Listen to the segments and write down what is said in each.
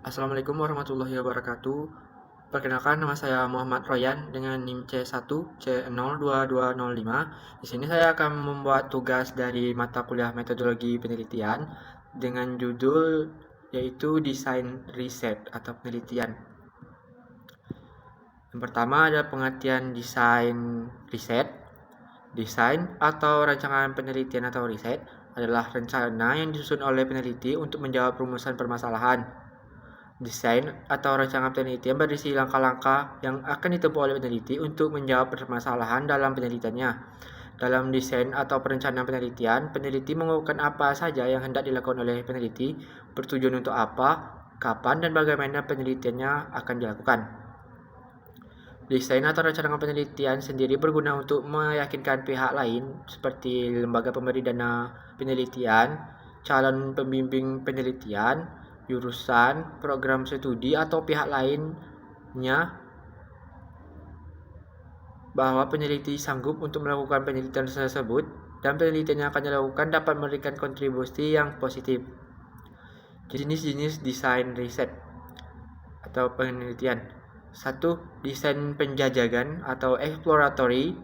Assalamualaikum warahmatullahi wabarakatuh. Perkenalkan, nama saya Muhammad Royan dengan NIM C1C02205. Di sini saya akan membuat tugas dari mata kuliah metodologi penelitian dengan judul yaitu desain riset atau penelitian. Yang pertama ada pengertian desain riset. Desain atau rancangan penelitian atau riset adalah rencana yang disusun oleh peneliti untuk menjawab rumusan permasalahan. Desain atau rancangan penelitian berisi langkah-langkah yang akan ditempuh oleh peneliti untuk menjawab permasalahan dalam penelitiannya. Dalam desain atau perencanaan penelitian, peneliti mengurutkan apa saja yang hendak dilakukan oleh peneliti, bertujuan untuk apa, kapan, dan bagaimana penelitiannya akan dilakukan. Desain atau rancangan penelitian sendiri berguna untuk meyakinkan pihak lain seperti lembaga pemberi dana penelitian, calon pembimbing penelitian, jurusan, program studi, atau pihak lainnya bahwa peneliti sanggup untuk melakukan penelitian tersebut dan penelitian yang akan dilakukan dapat memberikan kontribusi yang positif. Jenis-jenis desain riset atau penelitian. 1. Desain penjajakan atau exploratory.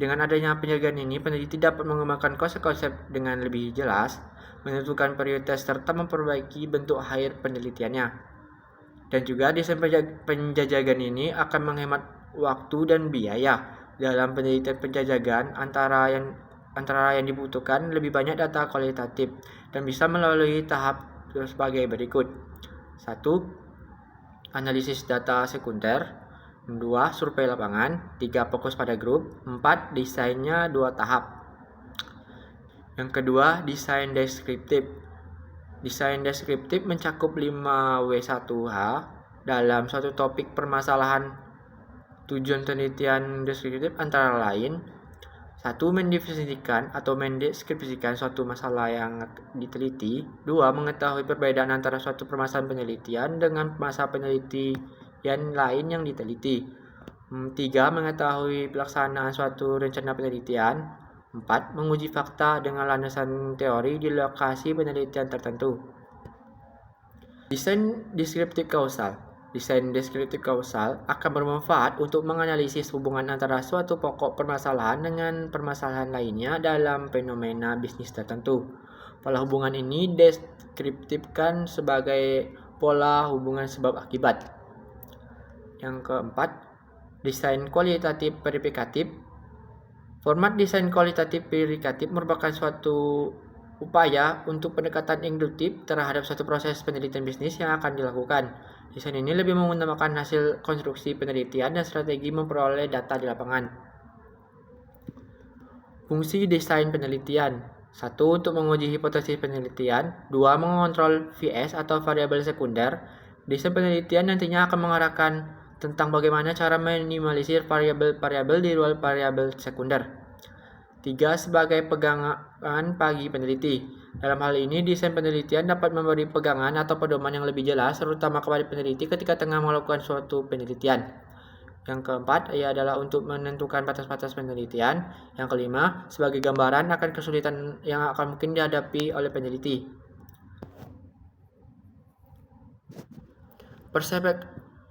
Dengan adanya penjajakan ini, peneliti dapat mengembangkan konsep-konsep dengan lebih jelas, menentukan prioritas serta memperbaiki bentuk akhir penelitiannya. Dan juga desain penjajakan ini akan menghemat waktu dan biaya. Dalam penelitian penjajakan antara yang dibutuhkan lebih banyak data kualitatif dan bisa melalui tahap sebagai berikut. 1. Analisis data sekunder. 2. Survei lapangan. 3. Fokus pada grup. 4. Desainnya 2 tahap. Yang kedua, desain deskriptif. Desain deskriptif mencakup 5W1H dalam suatu topik permasalahan. Tujuan penelitian deskriptif antara lain: 1. Mendefinisikan atau mendeskripsikan suatu masalah yang diteliti. 2. Mengetahui perbedaan antara suatu permasalahan penelitian dengan masalah penelitian lain yang diteliti. 3. Mengetahui pelaksanaan suatu rencana penelitian. 4. Menguji fakta dengan landasan teori di lokasi penelitian tertentu. Desain deskriptif kausal. Desain deskriptif kausal akan bermanfaat untuk menganalisis hubungan antara suatu pokok permasalahan dengan permasalahan lainnya dalam fenomena bisnis tertentu. Pola hubungan ini deskriptifkan sebagai pola hubungan sebab akibat. Yang keempat, desain kualitatif verifikatif. Format desain kualitatif verifikatif merupakan suatu upaya untuk pendekatan induktif terhadap suatu proses penelitian bisnis yang akan dilakukan. Desain ini lebih mengutamakan hasil konstruksi penelitian dan strategi memperoleh data di lapangan. Fungsi desain penelitian. 1. Untuk menguji hipotesis penelitian. 2. Mengontrol VS atau variabel sekunder. Desain penelitian nantinya akan mengarahkan tentang bagaimana cara minimalisir variabel-variabel di luar variabel sekunder. 3. Sebagai pegangan bagi peneliti. Dalam hal ini, desain penelitian dapat memberi pegangan atau pedoman yang lebih jelas, terutama kepada peneliti ketika tengah melakukan suatu penelitian. Yang keempat, adalah untuk menentukan batas-batas penelitian. Yang kelima, sebagai gambaran akan kesulitan yang akan mungkin dihadapi oleh peneliti.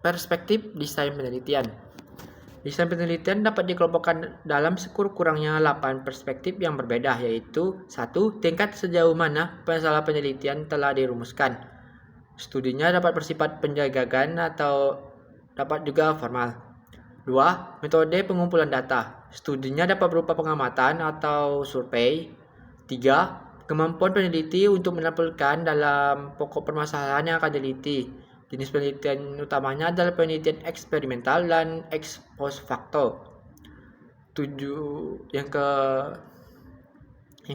Perspektif desain penelitian. Desain penelitian dapat dikelompokkan dalam sekurang-kurangnya 8 perspektif yang berbeda, yaitu 1. Tingkat sejauh mana masalah penelitian telah dirumuskan. Studinya dapat bersifat penjajakan atau dapat juga formal. 2. Metode pengumpulan data. Studinya dapat berupa pengamatan atau survei. 3. Kemampuan peneliti untuk menampilkan dalam pokok permasalahan yang akan diteliti. Jenis penelitian utamanya adalah penelitian eksperimental dan ex post facto. Yang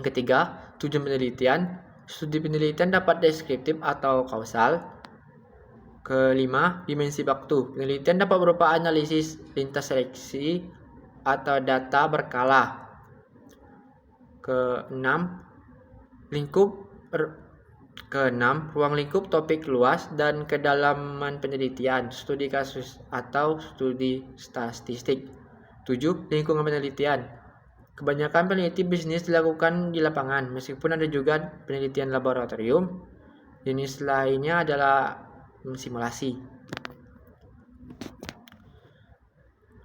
ketiga, tujuan penelitian. Studi penelitian dapat deskriptif atau kausal. Kelima, dimensi waktu. Penelitian dapat berupa analisis lintas seleksi atau data berkala. Keenam, ruang lingkup topik luas dan kedalaman penelitian, studi kasus atau studi statistik. 7. Lingkungan penelitian. Kebanyakan peneliti bisnis dilakukan di lapangan, meskipun ada juga penelitian laboratorium. Jenis lainnya adalah simulasi.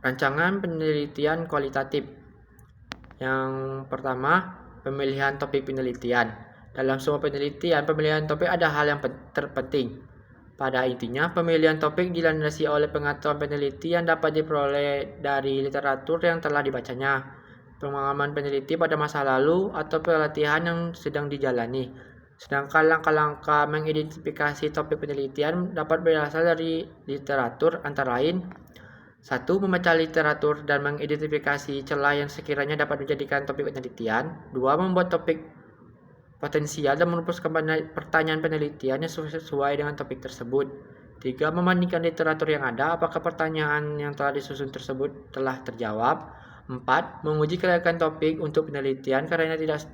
Rancangan penelitian kualitatif. Yang pertama, pemilihan topik penelitian. Dalam semua penelitian, pemilihan topik ada hal yang terpenting. Pada intinya, pemilihan topik dilandasi oleh pengetahuan peneliti yang dapat diperoleh dari literatur yang telah dibacanya, pengalaman peneliti pada masa lalu, atau pelatihan yang sedang dijalani. Sedangkan langkah-langkah mengidentifikasi topik penelitian dapat berasal dari literatur, antara lain: 1. Membaca literatur dan mengidentifikasi celah yang sekiranya dapat menjadikan topik penelitian. 2. Membuat topik potensial dan merumuskan pertanyaan penelitian yang sesuai dengan topik tersebut. 3. Membandingkan literatur yang ada, apakah pertanyaan yang telah disusun tersebut telah terjawab. 4. Menguji kelayakan topik untuk penelitian karena tidak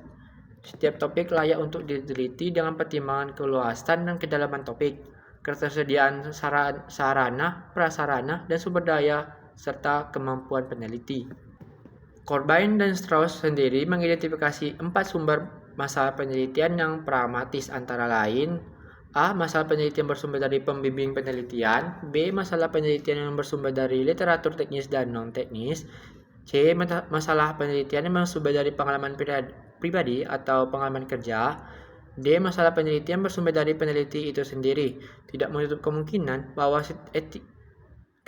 setiap topik layak untuk diteliti dengan pertimbangan keluasan dan kedalaman topik, ketersediaan sarana, prasarana, dan sumber daya, serta kemampuan peneliti. Corbijn dan Strauss sendiri mengidentifikasi 4 sumber masalah penelitian yang pragmatis, antara lain: A. Masalah penelitian bersumber dari pembimbing penelitian. B. Masalah penelitian yang bersumber dari literatur teknis dan non-teknis. C. Masalah penelitian yang bersumber dari pengalaman pribadi atau pengalaman kerja. D. Masalah penelitian bersumber dari peneliti itu sendiri. Tidak menutup kemungkinan bahwa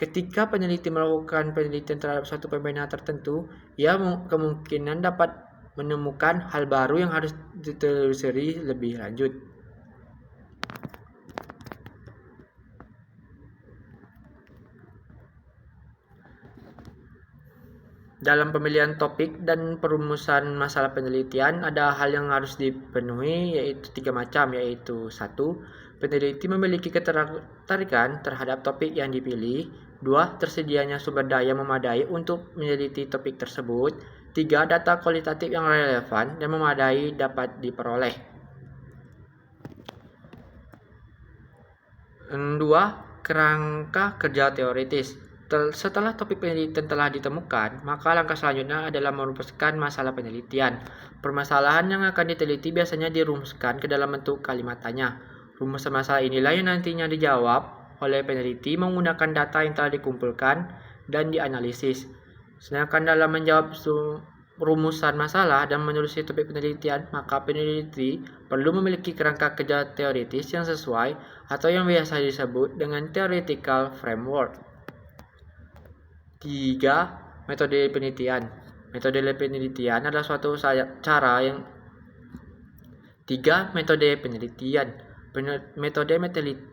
ketika peneliti melakukan penelitian terhadap suatu fenomena tertentu, ia kemungkinan dapat menemukan hal baru yang harus ditelusuri lebih lanjut. Dalam pemilihan topik dan perumusan masalah penelitian, ada hal yang harus dipenuhi, yaitu 3 macam, yaitu: 1. Peneliti memiliki ketertarikan terhadap topik yang dipilih. 2. Tersedianya sumber daya memadai untuk meneliti topik tersebut. 3. Data kualitatif yang relevan dan memadai dapat diperoleh. 2. Kerangka kerja teoritis. Setelah topik penelitian telah ditemukan, maka langkah selanjutnya adalah merumuskan masalah penelitian. Permasalahan yang akan diteliti biasanya dirumuskan ke dalam bentuk kalimat tanya. Rumusan masalah inilah yang nantinya dijawab oleh peneliti menggunakan data yang telah dikumpulkan dan dianalisis. Sedangkan dalam menjawab rumusan masalah dan menulis topik penelitian, maka peneliti perlu memiliki kerangka kerja teoritis yang sesuai atau yang biasa disebut dengan theoretical framework. 3. Metode penelitian. Metode penelitian adalah suatu cara yang 3. Metode penelitian. Metode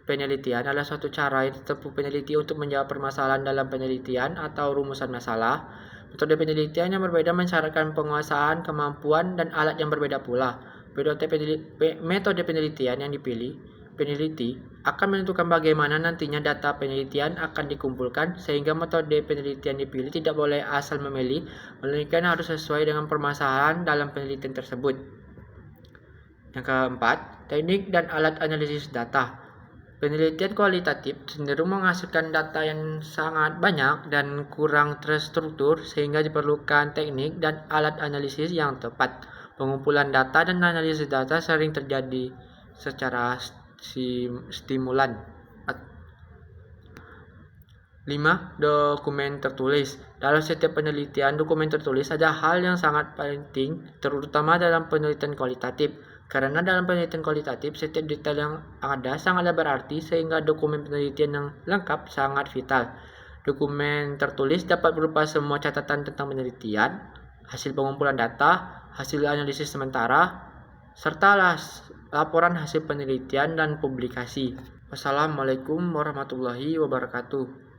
penelitian adalah suatu cara yang ditempuh peneliti untuk menjawab permasalahan dalam penelitian atau rumusan masalah. Metode penelitian yang berbeda mensyaratkan penguasaan, kemampuan, dan alat yang berbeda pula. Metode penelitian yang dipilih peneliti akan menentukan bagaimana nantinya data penelitian akan dikumpulkan, sehingga metode penelitian dipilih tidak boleh asal memilih, melainkan harus sesuai dengan permasalahan dalam penelitian tersebut. Yang keempat, teknik dan alat analisis data. Penelitian kualitatif cenderung menghasilkan data yang sangat banyak dan kurang terstruktur, sehingga diperlukan teknik dan alat analisis yang tepat. Pengumpulan data dan analisis data sering terjadi secara stimulan. 5. Dokumen tertulis. Dalam setiap penelitian, dokumen tertulis ada hal yang sangat penting, terutama dalam penelitian kualitatif. Karena dalam penelitian kualitatif, setiap detail yang ada sangatlah berarti, sehingga dokumen penelitian yang lengkap sangat vital. Dokumen tertulis dapat berupa semua catatan tentang penelitian, hasil pengumpulan data, hasil analisis sementara, serta laporan hasil penelitian dan publikasi. Wassalamualaikum warahmatullahi wabarakatuh.